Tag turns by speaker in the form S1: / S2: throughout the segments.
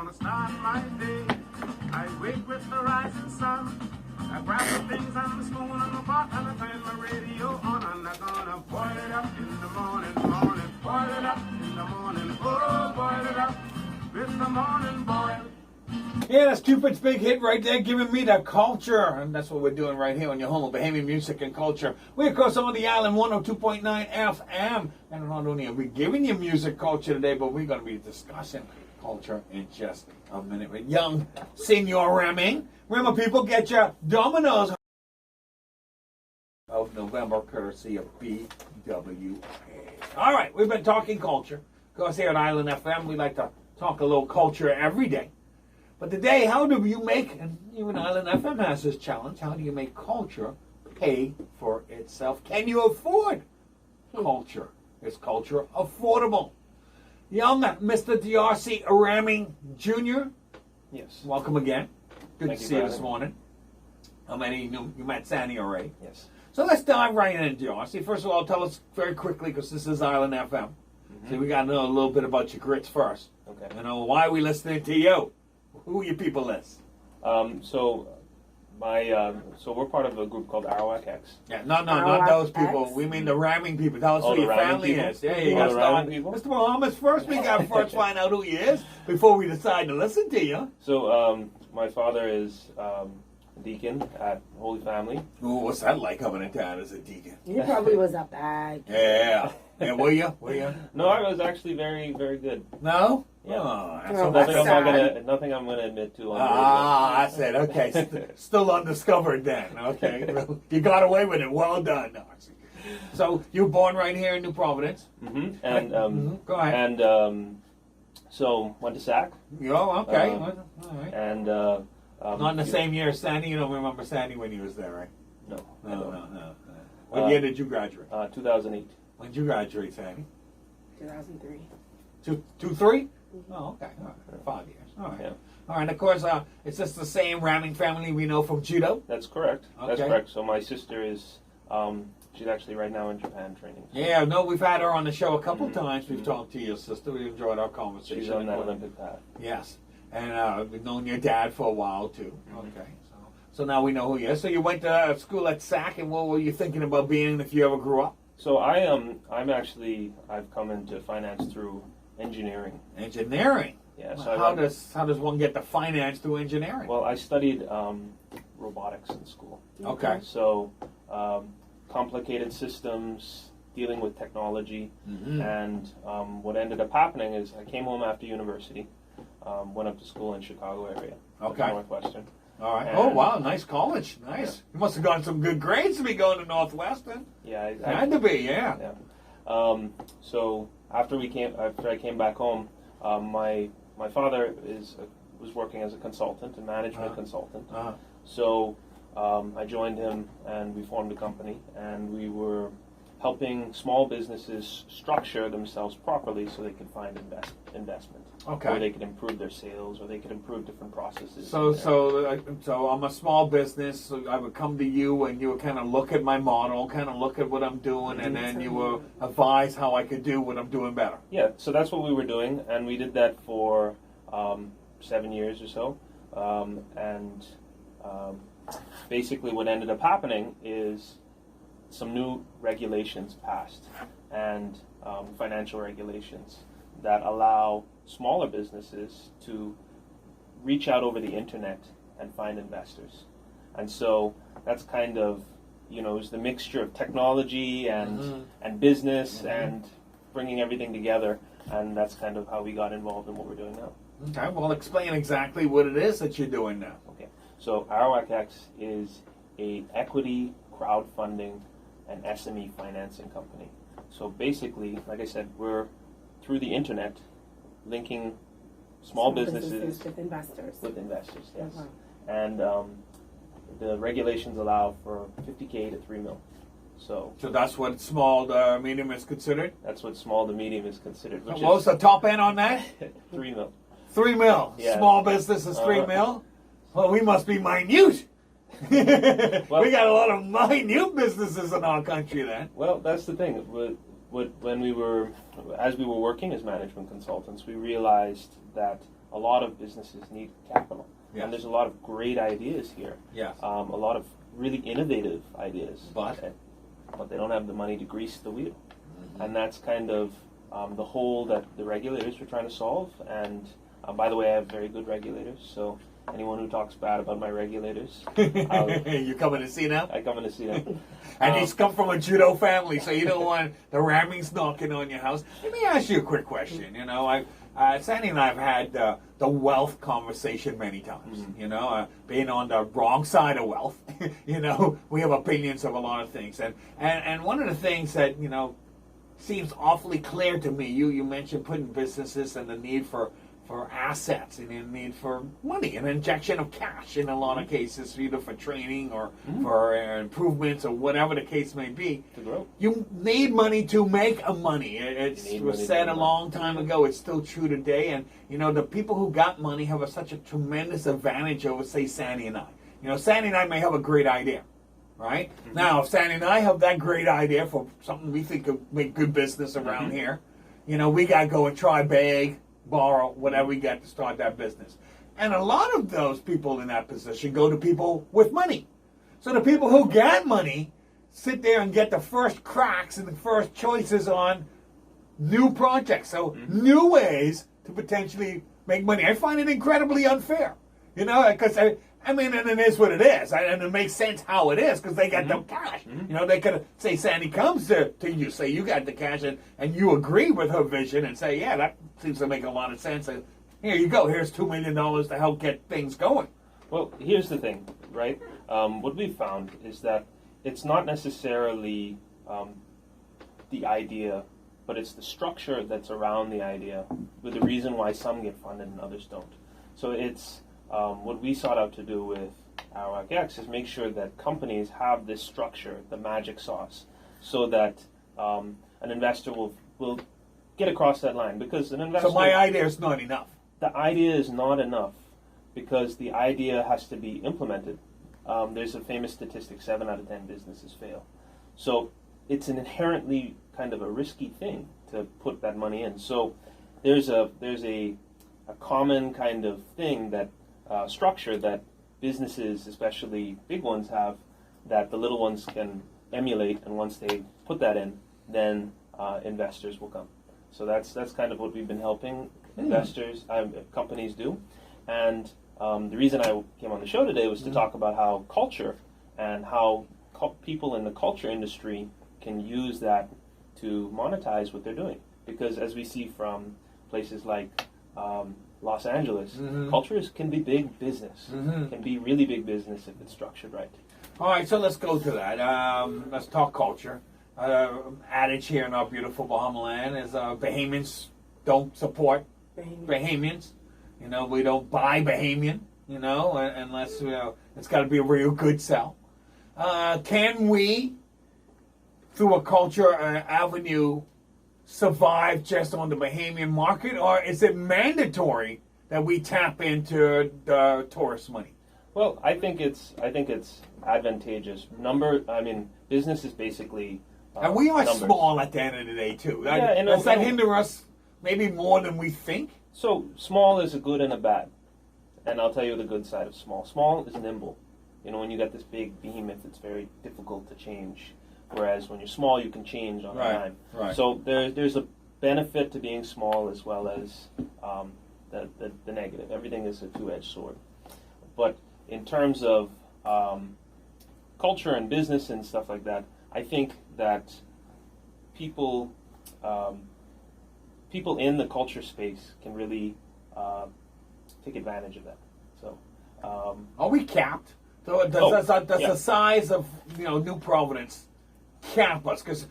S1: gonna start my day. I wake with the rising sun. I grab the things and the spoon and the pot and I turn my radio on and I'm gonna boil it up in the morning, boil it up in the morning, oh, boil it up with the morning boil.
S2: Yeah, that's Cupid's big hit right there, giving me the culture. And that's what we're doing right here on your home of Bahamian music and culture. We're, of course, on the island 102.9 FM. And not only are we giving you music culture today, but we're going to be discussing culture in just a minute with young Senor Reming. Remember, people, get your Domino's of November, courtesy of BWA. All right, we've been talking culture. Of course, here at Island FM, we like to talk a little culture every day. But today, how do you make, and even Island FM has this challenge, how do you make culture pay for itself? Can you afford culture? Is culture affordable? Young Mr. D'Arcy Reming Jr.,
S3: Yes.
S2: welcome again. Good
S3: Thank
S2: to
S3: you
S2: see you
S3: for
S2: this
S3: having me.
S2: morning. How many you met Sandy already?
S3: Yes.
S2: So let's dive right in, D'Arcy. First of all, tell us very quickly, because this is Island FM. So we got to know a little bit about your grits first.
S3: Okay.
S2: You know, why are we listening to you? Who are your people list?
S3: So we're part of a group called Arawak X.
S2: Yeah, no,
S4: Arawak
S2: not those people.
S4: X?
S2: We mean the ramming people. Tell us
S3: Oh,
S2: who
S3: the
S2: your
S3: ramming
S2: family
S3: people?
S2: is. Yeah,
S3: Oh,
S2: you
S3: the
S2: got
S3: ramming
S2: started.
S3: people?
S2: Mr. Muhammad's first. We got to first find out who he is before we decide to listen to you.
S3: So my father is a deacon at Holy Family.
S2: Ooh, what's that like coming in town as a deacon?
S4: He probably was a bad kid.
S2: Yeah. Yeah, were you? Were you?
S3: No, I was actually very, very good.
S2: No?
S3: Yeah.
S2: Oh, that's
S4: Oh,
S2: that's
S4: that's
S3: Nothing I'm gonna admit to on
S2: Ah, I said, okay, still undiscovered then. Okay, you got away with it. Well done, Darcy. So you were born right here in New Providence.
S3: radio. And
S2: Go ahead.
S3: and so went to SAC
S2: Oh, okay.
S3: Um,
S2: All right.
S3: and
S2: Not in the same year as Sandy. You don't remember Sandy when he was there, right?
S3: No. I
S2: No,
S3: don't.
S2: no, no. What year did you graduate?
S3: 2008.
S2: When did you graduate, Sandy?
S4: 2003.
S2: Two, 3? Oh, okay. All right. 5 years. All right.
S3: Yeah.
S2: All right. Of course, it's just the same ramming family we know from judo.
S3: That's correct. That's
S2: Okay.
S3: correct. So my sister is, she's actually right now in Japan training.
S2: Yeah, no, we've had her on the show a couple
S3: Mhm.
S2: times. We've talked to your sister. We enjoyed our conversation.
S3: She's on that Olympic path.
S2: Yes, and we've known your dad for a while too.
S3: Mhm.
S2: Okay, so now we know who you are. So you went to school at SAC, and what were you thinking about being if you ever grew up?
S3: So I've come into finance through engineering.
S2: Engineering.
S3: Yeah.
S2: Well,
S3: So
S2: how does one get the finance through engineering?
S3: Well, I studied robotics in school.
S2: Okay.
S3: So complicated systems, dealing with technology,
S2: Mhm.
S3: and what ended up happening is I came home after university, went up to school in Chicago area,
S2: Okay.
S3: Northwestern.
S2: All right.
S3: and-
S2: Oh wow, nice college. Nice. You must have gotten some good grades to be going to Northwestern.
S3: Yeah,
S2: Had to be, yeah.
S3: Yeah. So after I came back home, my father was working as a consultant, a management consultant.
S2: Uh-huh.
S3: So I joined him, and we formed a company, and we were helping small businesses structure themselves properly so they could find investment,
S2: Okay.
S3: or they could improve their sales, or they could improve different processes.
S2: So,
S3: in there.
S2: so I'm a small business. So I would come to you, and you would kind of look at my model, kind of look at what I'm doing, and then you would advise how I could do what I'm doing better.
S3: Yeah, so that's what we were doing, and we did that for 7 years or so. Basically, what ended up happening is some new regulations passed, and financial regulations that allow smaller businesses to reach out over the internet and find investors. And so that's kind of, it's the mixture of technology and business and bringing everything together, and that's kind of how we got involved in what we're doing now.
S2: Okay, well, explain exactly what it is that you're doing now.
S3: Okay, so Arawak X is a equity, crowdfunding, and SME financing company. So basically, like I said, we're through the internet linking small businesses
S4: with investors.
S3: with investors, yes.
S4: Okay.
S3: And the regulations allow for 50K to 3 mil. So
S2: So that's what small to medium is considered?
S3: that's what small to medium is considered, which
S2: What's the top end on that?
S3: is 3 mil.
S2: 3 mil.
S3: Yeah.
S2: Small business is 3 mil? Well, we must be minute. We got a lot of minute businesses in our country then.
S3: Well, that's the thing. As we were working as management consultants, we realized that a lot of businesses need capital.
S2: Yes.
S3: And there's a lot of great ideas here.
S2: Yes.
S3: A lot of really innovative ideas.
S2: But
S3: they don't have the money to grease the wheel. And that's kind of the hole that the regulators are trying to solve. And by the way, I have very good regulators, so anyone who talks bad about my regulators,
S2: you coming to see them?
S3: I come in to see them.
S2: And he's come from a judo family, so you don't want the rammings knocking on your house. Let me ask you a quick question. You know, Sandy and I have had the wealth conversation many times.
S3: Mm-hmm.
S2: You know, being on the wrong side of wealth, you know, we have opinions of a lot of things. And one of the things that, you know, seems awfully clear to me, you mentioned putting businesses and the need for assets and the need for money, an injection of cash in a lot of cases, either for training or for improvements or whatever the case may be.
S3: To grow.
S2: You need money to make a money. It
S3: You need
S2: was
S3: money
S2: said
S3: to
S2: a
S3: make
S2: long time ago. It's still true today. And, you know, the people who got money have such a tremendous advantage over, say, Sandy and I. You know, Sandy and I may have a great idea, right? Now, if Sandy and I have that great idea for something we think could make good business around here, you know, we got to go and try big, borrow, whatever we got to start that business. And a lot of those people in that position go to people with money. So the people who got money sit there and get the first cracks and the first choices on new projects. So new ways to potentially make money. I find it incredibly unfair, you know, because I mean, and it is what it is, and it makes sense how it is because they got the cash. You know, they could say Sandy comes to you, say you got the cash, and you agree with her vision and say, yeah, that seems to make a lot of sense. And here you go, here's $2 million to help get things going.
S3: Well, here's the thing, right? What we've found is that it's not necessarily the idea, but it's the structure that's around the idea with the reason why some get funded and others don't. So it's what we sought out to do with Arawak X is make sure that companies have this structure, the magic sauce, so that an investor will get across that line. Because an investor...
S2: So my idea is not enough.
S3: The idea is not enough because the idea has to be implemented. There's a famous statistic, 7 out of 10 businesses fail. So it's an inherently kind of a risky thing to put that money in. So there's a common kind of thing that structure that businesses, especially big ones, have that the little ones can emulate, and once they put that in, then investors will come. So that's kind of what we've been helping investors, companies do. And the reason I came on the show today was to talk about how culture and how people in the culture industry can use that to monetize what they're doing. Because as we see from places like Los Angeles, cultures can be big business, can be really big business if it's structured right.
S2: All right, so let's go to that. Let's talk culture. Adage here in our beautiful Bahama land is Bahamians don't support Bahamians. You know, we don't buy Bahamian, you know, unless, you know, it's got to be a real good sell. Can we, through a culture avenue, survive just on the Bahamian market, or is it mandatory that we tap into the tourist money?
S3: Well, I think it's advantageous. Business is basically
S2: and we are
S3: numbers.
S2: small at the end of the day too.
S3: Yeah,
S2: Does that hinder us maybe more than we think?
S3: So small is a good and a bad, and I'll tell you the good side of small. Small is nimble. You know, when you got this big behemoth, it's very difficult to change. Whereas when you're small, you can change on a dime.
S2: Right.
S3: So there's a benefit to being small as well as the negative. Everything is a two-edged sword. But in terms of culture and business and stuff like that, I think that people in the culture space can really take advantage of that. So
S2: are we capped? So does the size of, you know, New Providence cap us? Because,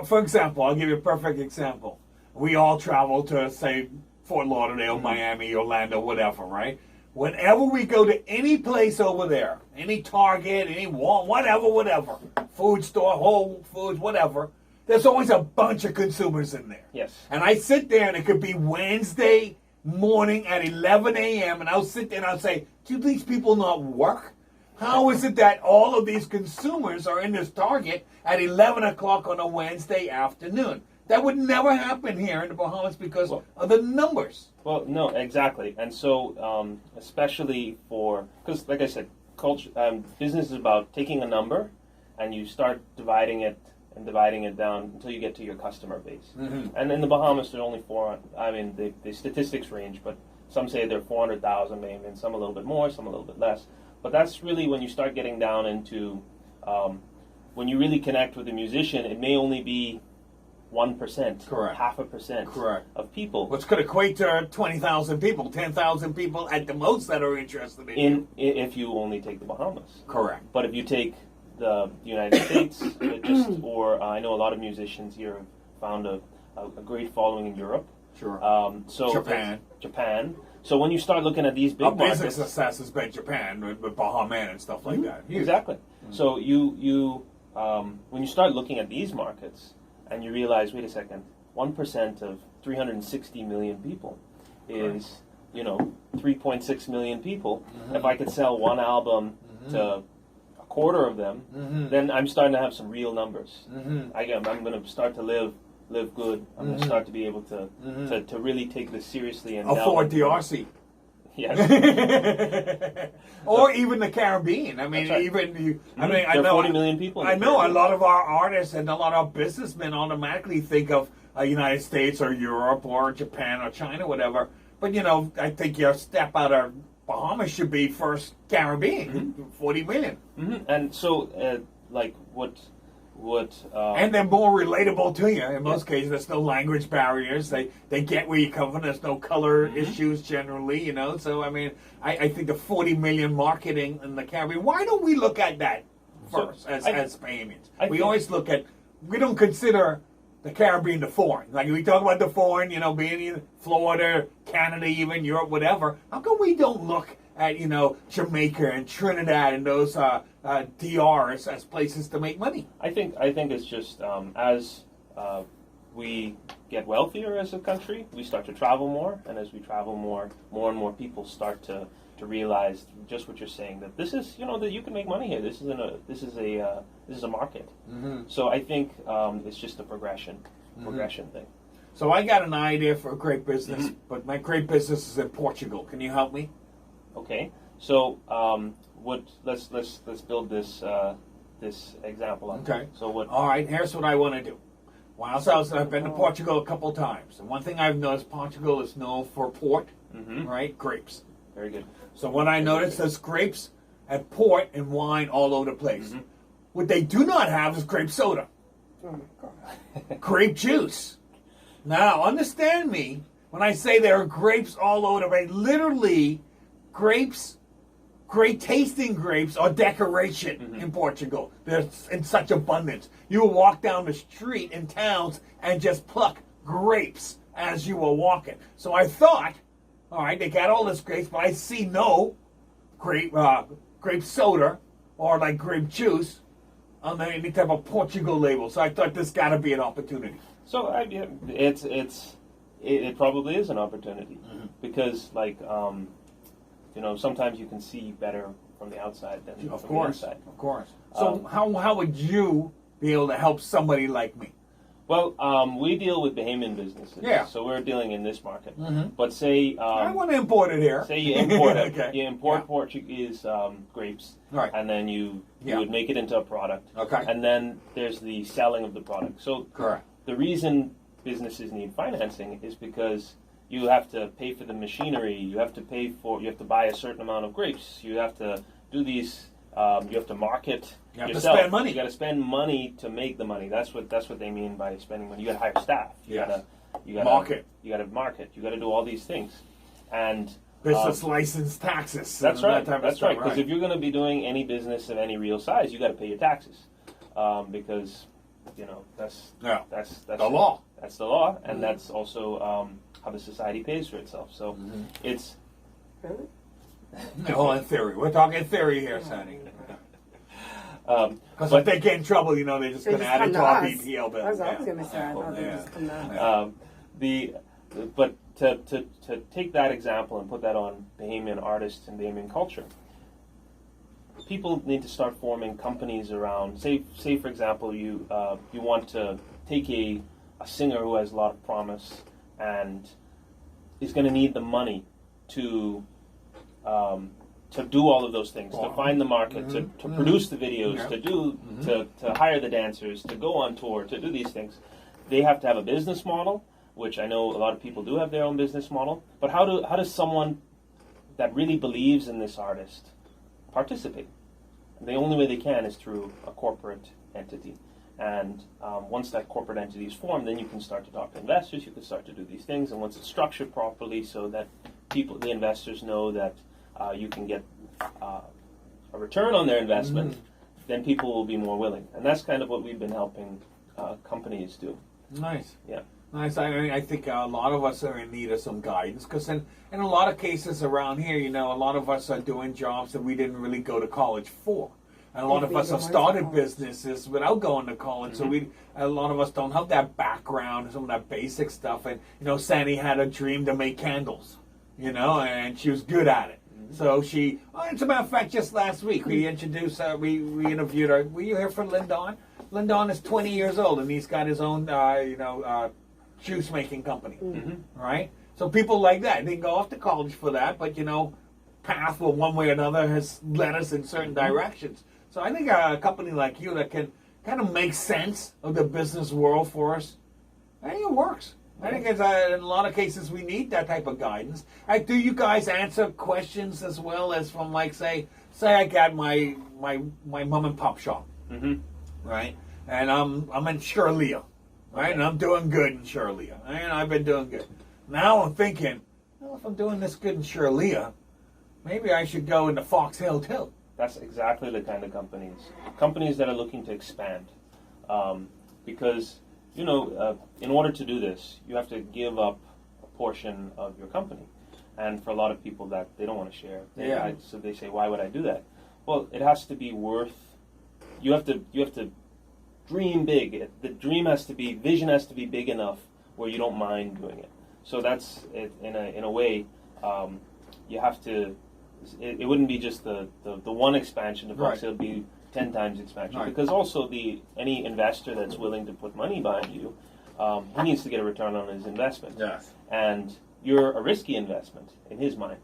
S2: for example, I'll give you a perfect example. We all travel to, say, Fort Lauderdale, Miami, Orlando, whatever, right? Whenever we go to any place over there, any Target, any Walmart, whatever, food store, Whole Foods, whatever, there's always a bunch of consumers in there.
S3: yes.
S2: And I sit there, and it could be Wednesday morning at 11 a.m., and I'll sit there and I'll say, do these people not work? How is it that all of these consumers are in this Target at 11 o'clock on a Wednesday afternoon? That would never happen here in the Bahamas because of the numbers.
S3: Well, no, exactly. And so, especially because like I said, culture, business is about taking a number and you start dividing it and dividing it down until you get to your customer base.
S2: Mm-hmm.
S3: And in the Bahamas, there's only the statistics range, but some say there are 400,000 maybe, and some a little bit more, some a little bit less. But that's really when you start getting down into, when you really connect with a musician, it may only be 1%,
S2: Correct.
S3: 0.5%
S2: Correct.
S3: of people.
S2: Which could equate to 20,000 people, 10,000 people at the most that are interested in you.
S3: If you only take the Bahamas.
S2: Correct.
S3: But if you take the United States, or I know a lot of musicians here have found a great following in Europe.
S2: Sure.
S3: So
S2: Japan.
S3: Japan. So when you start looking at these big
S2: Our basic
S3: markets,
S2: success has been Japan with Bahaman and stuff like that. Huge.
S3: exactly. So you when you start looking at these markets and you realize, wait a second, 1% of 360 million people is 3.6 million people. If I could sell one album to a quarter of them, then I'm starting to have some real numbers. I'm going to start to live good. I'm going to start to be able to really take this seriously and
S2: Afford DRC.
S3: Yes.
S2: Or even the Caribbean. I mean,
S3: That's right.
S2: I
S3: There are
S2: know
S3: 40 million people in the
S2: I know a
S3: Caribbean.
S2: lot of our artists and a lot of businessmen automatically think of United States or Europe or Japan or China, whatever. But I think your step out of Bahamas should be first Caribbean, 40 million.
S3: And so, like what
S2: And they're more relatable to you. In most cases, there's no language barriers. They get where you come from. There's no color issues generally, So, I mean, I think the 40 million marketing in the Caribbean, why don't we look at that first as Bahamians? We always we don't consider the Caribbean the foreign. Like, we talk about the foreign, being in Florida, Canada, even Europe, whatever. How come we don't look at, Jamaica and Trinidad and those DRs as places to make money?
S3: I think it's just as we get wealthier as a country, we start to travel more, and as we travel more and more people start to realize just what you're saying, that this is that you can make money here. This is a market. So I think it's just a progression thing.
S2: So I got an idea for a great business, but my great business is in Portugal. Can you help me?
S3: Okay, so let's build this example up.
S2: Okay.
S3: So what?
S2: All right, here's what I want to do. I've been to Portugal a couple times, and one thing I've noticed, Portugal is known for port, right? Grapes.
S3: Very good.
S2: So what I noticed is grapes and port and wine all over the place. What they do not have is grape soda.
S4: Oh my God.
S2: Grape juice. Now, understand me when I say there are grapes all over the place. Literally, grapes, great tasting grapes are decoration in Portugal. They're in such abundance. You will walk down the street in towns and just pluck grapes as you were walking. So I thought, all right, they got all this grapes, but I see no grape soda or like grape juice on any type of Portugal label. So I thought this got to be an opportunity.
S3: So it probably is an opportunity because sometimes you can see better from the outside than from the inside.
S2: Of course. So how would you be able to help somebody like me?
S3: Well, we deal with Bahamian businesses, so we're dealing in this market. But say
S2: I want to import it here.
S3: Say you import it,
S2: Okay.
S3: you import Portuguese grapes,
S2: Right.
S3: and then you would make it into a product.
S2: Okay.
S3: And then there's the selling of the product. So
S2: Correct.
S3: the reason businesses need financing is because you have to pay for the machinery, you have to buy a certain amount of grapes, you have to do these, you have to market.
S2: You have to
S3: yourself.
S2: spend money.
S3: You got to spend money to make the money. That's what they mean by spending money. You got to hire staff. You
S2: Yes.
S3: gotta
S2: Market.
S3: You got to market. You got to do all these things, and
S2: Business license, taxes.
S3: that's
S2: and
S3: right.
S2: that type of
S3: That's
S2: stuff,
S3: right. Because if you're going to be doing any business of any real size, you got to pay your taxes, because that's
S2: the law.
S3: That's the law, and that's also how the society pays for itself. So it's.
S4: Really?
S2: No, in theory. We're talking theory here, Sonny. Because
S3: But-
S2: if they get in trouble, they're just
S4: They
S2: going to
S4: just
S2: add
S4: come
S2: it
S4: to
S2: to our
S4: us.
S2: BPL bill.
S4: That's what I was gonna say. I thought they
S2: Yeah.
S4: just come down.
S3: But to take that example and put that on Bahamian artists and Bahamian culture, people need to start forming companies around. Say for example, you want to take a singer who has a lot of promise and is going to need the money to do all of those things, to find the market, to produce the videos, to hire the dancers, to go on tour, to do these things. They have to have a business model, which I know a lot of people do have their own business model. But how does someone that really believes in this artist participate? And the only way they can is through a corporate entity. And once that corporate entity is formed, then you can start to talk to investors, you can start to do these things, and once it's structured properly so that the investors know that you can get a return on their investment, then people will be more willing. And that's kind of what we've been helping companies do.
S2: Nice.
S3: Yeah.
S2: Nice. I think a lot of us are in need of some guidance, because in a lot of cases around here, a lot of us are doing jobs that we didn't really go to college for. And a lot of us have started businesses without going to college, so a lot of us don't have that background, some of that basic stuff. And Sandy had a dream to make candles, and she was good at it. So she, as a matter of fact, just last week we introduced her, we interviewed her. Were you here for Lyndon? Lyndon is 20 years old, and he's got his own, juice making company, right? So people like that, they go off to college for that, but path, well, one way or another, has led us in certain directions. So I think a company like you that can kind of make sense of the business world for us, I think it works. I think it's, in a lot of cases we need that type of guidance. Do you guys answer questions as well as from, like, say I got my mom and pop shop, right? And I'm in Shirlea, right? And I'm doing good in Shirlea, and I've been doing good. Now I'm thinking, well, if I'm doing this good in Shirlea, maybe I should go into Fox Hill too.
S3: That's exactly the kind of companies that are looking to expand, because in order to do this, you have to give up a portion of your company, and for a lot of people that they don't want to share. So they say, why would I do that? Well, it has to be worth. You have to dream big. The vision has to be big enough where you don't mind doing it. So that's it. In a way, you have to. It wouldn't be just the one expansion of Fox. It would be 10 times expansion, because also any investor that's willing to put money behind you, he needs to get a return on his investment.
S2: Yes.
S3: And you're a risky investment in his mind,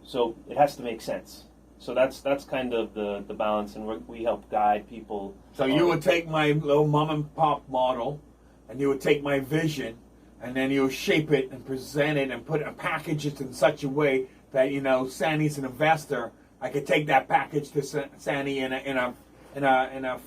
S3: so it has to make sense. So that's kind of the balance, and we help guide people.
S2: So you would take my little mom and pop model, and you would take my vision, and then you would shape it and present it and package it in such a way that Sandy's an investor. I could take that package to Sandy in a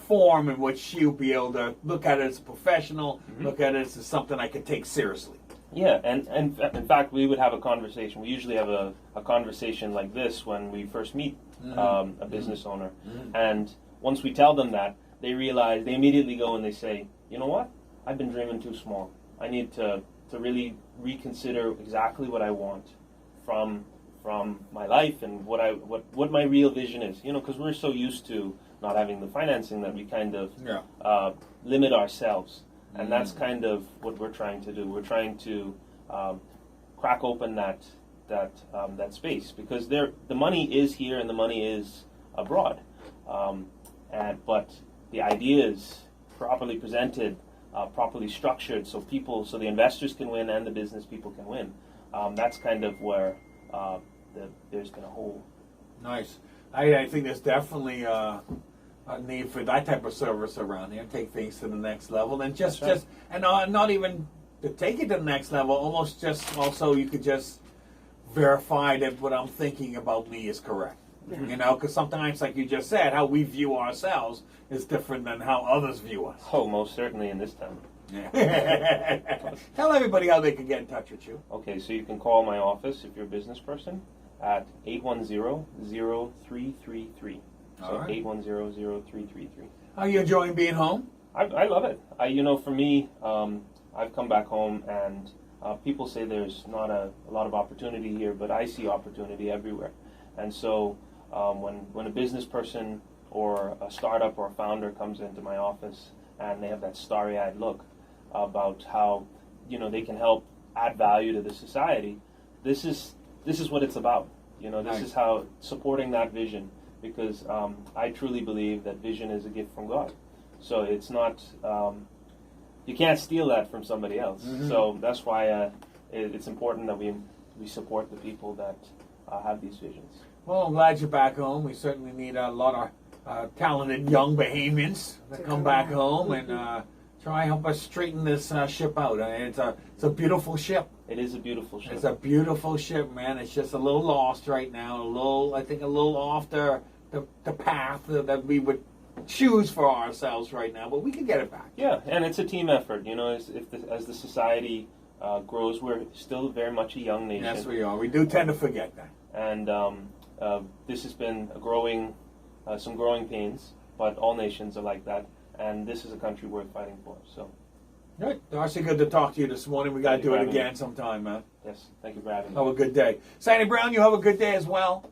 S2: form in which she'll be able to look at it as a professional, look at it as something I could take seriously.
S3: Yeah, and in fact, we would have a conversation. We usually have a conversation like this when we first meet a business owner. And once we tell them that, they immediately go and they say, you know what? I've been dreaming too small. I need to really reconsider exactly what I want from my life and what my real vision is. Because we're so used to not having the financing that we kind of limit ourselves. And that's kind of what we're trying to do. We're trying to crack open that space, because the money is here and the money is abroad. But the ideas properly presented, properly structured, so the investors can win and the business people can win. That's kind of where there's been a hole.
S2: Nice. I think there's definitely a need for that type of service around here. Take things to the next level, and not even to take it to the next level. Almost just also you could just verify that what I'm thinking about me is correct. Because sometimes, like you just said, how we view ourselves is different than how others view us.
S3: Oh, most certainly in this town.
S2: Yeah. Tell everybody how they can get in touch with you.
S3: Okay, so you can call my office if you're a business person at 810-0333. So 810-0333.
S2: Are you enjoying being home?
S3: I love it. For me, I've come back home, and people say there's not a lot of opportunity here, but I see opportunity everywhere. And so when a business person or a startup or a founder comes into my office and they have that starry-eyed look about how they can help add value to the society, this is what it's about. This is how supporting that vision, because I truly believe that vision is a gift from God. So it's not you can't steal that from somebody else. So that's why it's important that we support the people that have these visions.
S2: Well, I'm glad you're back home. We certainly need a lot of talented young Bahamians to come back home and try and help us straighten this ship out. It's a beautiful ship.
S3: It is a beautiful ship.
S2: It's a beautiful ship, man. It's just a little lost right now. I think a little off the path that we would choose for ourselves right now, but we can get it back.
S3: Yeah, and it's a team effort. You know, as the society grows, we're still very much a young nation.
S2: Yes, we are. We do tend to forget that.
S3: And this has been some growing pains, but all nations are like that. And this is a country worth fighting for. So,
S2: Good. Darcy, good to talk to you this morning. We got to
S3: Thank you
S2: do
S3: for
S2: it
S3: having
S2: again
S3: me.
S2: sometime, man.
S3: yes, thank you for having me.
S2: Have a good day. Sandy Brown, you have a good day as well.